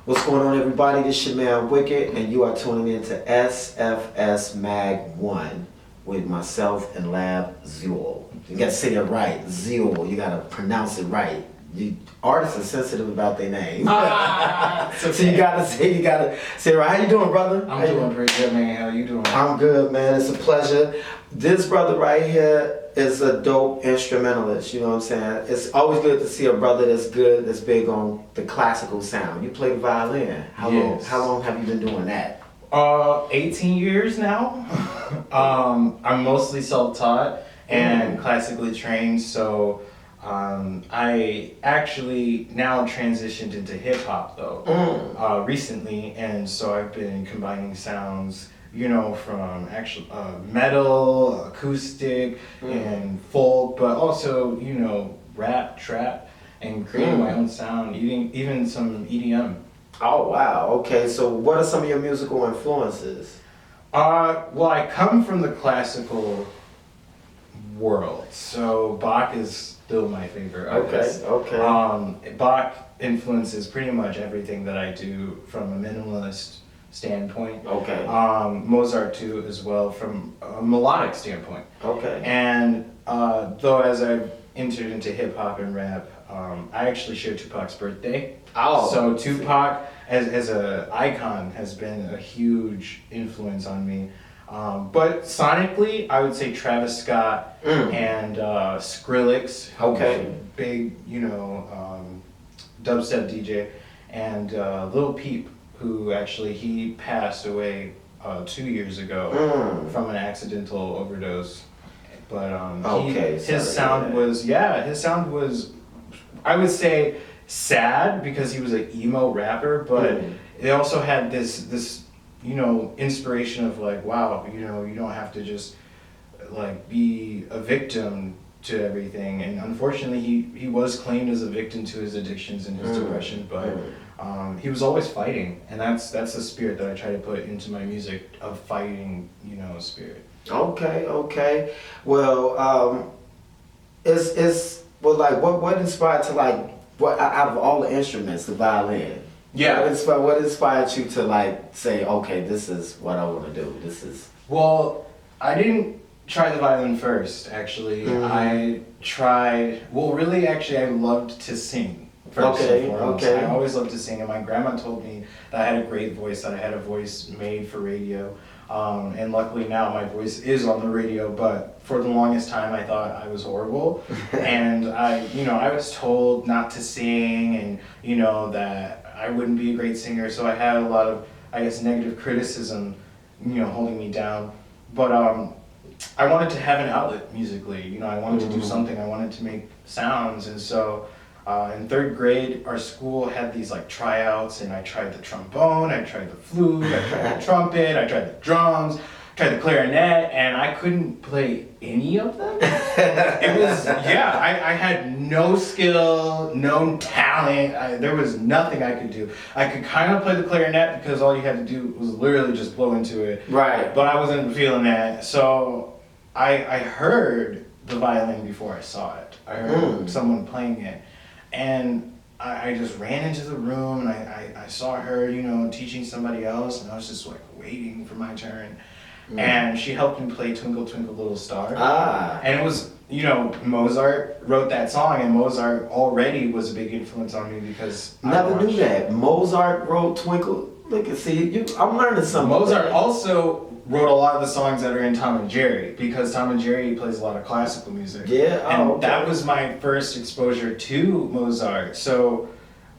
What's going on, everybody? This your man Wicked, and you are tuning in to Sfsmag 1 with myself and Lapzul. You gotta say it right, Zul. You gotta pronounce it right. Artists are sensitive about their name. So you gotta say it right. How you doing, brother? I'm doing pretty good, man. How you doing? I'm good, man. It's a pleasure. This brother right here is a dope instrumentalist, you know what I'm saying? It's always good to see a brother that's good, that's big on the classical sound. You play the violin. How long have you been doing that? 18 years now. I'm mostly self-taught and classically trained, so I actually now transitioned into hip-hop though, recently, and so I've been combining sounds, you know, from actual metal, acoustic, and folk, but also, you know, rap, trap, and creating my own sound, even some EDM. Oh wow, okay, so what are some of your musical influences? Well, I come from the classical world, so Bach is still my favorite artist. Okay. Bach influences pretty much everything that I do from a minimalist standpoint. Okay. Mozart too, as well, from a melodic standpoint. Okay. And though as I've entered into hip hop and rap, I actually share Tupac's birthday. Oh. So Tupac as a icon has been a huge influence on me. But sonically, I would say Travis Scott and Skrillex, who's a big, you know, dubstep DJ, and Lil Peep, who actually he passed away 2 years ago from an accidental overdose. But his sound was, I would say, sad because he was an emo rapper, but they also had this you know, inspiration of like, wow, you know, you don't have to just like be a victim to everything. And unfortunately, he was claimed as a victim to his addictions and his depression, but he was always fighting, and that's the spirit that I try to put into my music, of fighting, you know, spirit. Okay. Well, what inspired to what out of all the instruments, the violin? Yeah. What inspired you to say, okay, this is what I want to do? This is. Well, I didn't try the violin first, actually. I loved to sing first and foremost. I always loved to sing, and my grandma told me that I had a great voice, that I had a voice made for radio. And luckily now my voice is on the radio, but for the longest time I thought I was horrible. And I was told not to sing, and, you know, that I wouldn't be a great singer, so I had a lot of, I guess, negative criticism, you know, holding me down. But I wanted to have an outlet musically, you know, I wanted to do something, I wanted to make sounds, and so in third grade, our school had these tryouts, and I tried the trombone, I tried the flute, I tried the trumpet, I tried the drums, tried the clarinet, and I couldn't play any of them. It was, I had no skill, no talent, there was nothing I could do. I could kind of play the clarinet because all you had to do was literally just blow into it. Right. But I wasn't feeling that, so I heard the violin before I saw it. I heard someone playing it. And I just ran into the room, and I saw her, you know, teaching somebody else, and I was just waiting for my turn. And she helped me play Twinkle Twinkle Little Star. And it was, you know, Mozart wrote that song, and Mozart already was a big influence on me because Never knew that. Mozart wrote Twinkle. Look and see, I'm learning something. Mozart also wrote a lot of the songs that are in Tom and Jerry, because Tom and Jerry plays a lot of classical music. Yeah, that was my first exposure to Mozart. So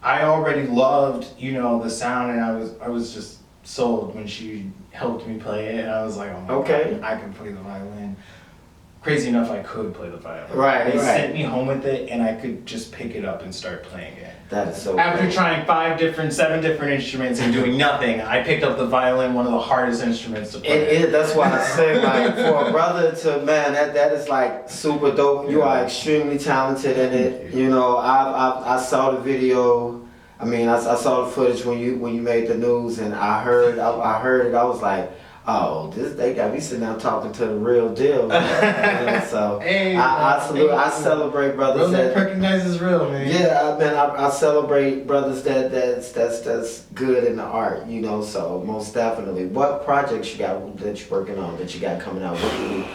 I already loved, you know, the sound, and I was just sold when she helped me play it, and I was like, oh my God, I can play the violin. Crazy enough, I could play the violin. They sent me home with it, and I could just pick it up and start playing it. That is so After cool. trying 7 different instruments and doing nothing, I picked up the violin, one of the hardest instruments to play. That's why I say, for a brother to, man, that is super dope. You are extremely talented in it. You know, I saw the video. I mean, I saw the footage when you made the news, and I heard it. I was like, Oh, they got me sitting down talking to the real deal. Man. So Hey, I celebrate brothers real that recognizes real, man. Yeah, man, I celebrate brothers that's good in the art, you know. So most definitely, what projects you got that you're working on that you got coming out? What can we,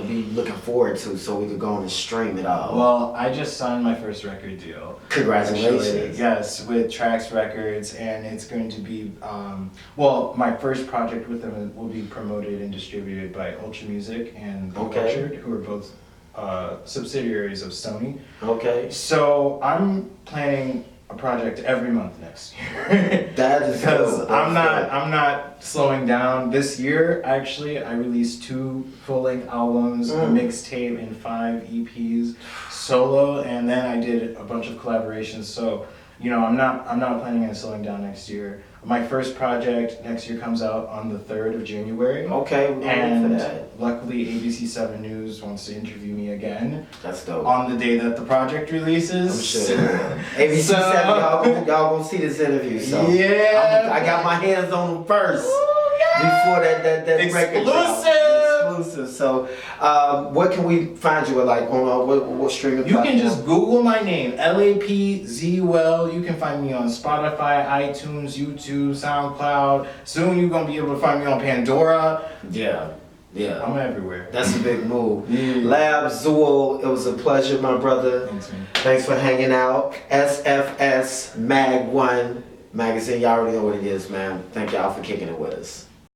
be looking forward to so we could go on and stream it all? Well, I just signed my first record deal. Congratulations! Actually, yes, with Trax Records, and it's going to be my first project with them will be promoted and distributed by Ultra Music and Orchard, who are both subsidiaries of Sony. Okay. So I'm planning a project every month next year. That is because cool. I'm not slowing down. This year, actually, I released 2 full-length albums, a mixtape, and 5 EPs solo, and then I did a bunch of collaborations. So, I'm not planning on slowing down next year. My first project next year comes out on the 3rd of January. Okay, we're and for that. Luckily ABC7 News wants to interview me again. That's dope. On the day that the project releases. I'm sure. ABC7, y'all gonna see this interview. So yeah, I got my hands on them first. Before that record drop. Exclusive. So, what can we find you at, like, on what streaming platform? You can just Google my name, LAPZUL. You can find me on Spotify, iTunes, YouTube, SoundCloud. Soon you're gonna be able to find me on Pandora. Yeah. I'm everywhere. That's a big move. Lapzul, it was a pleasure, my brother. Thanks, man. Thanks for hanging out. Sfsmag 1 magazine. Y'all already know what it is, man. Thank y'all for kicking it with us.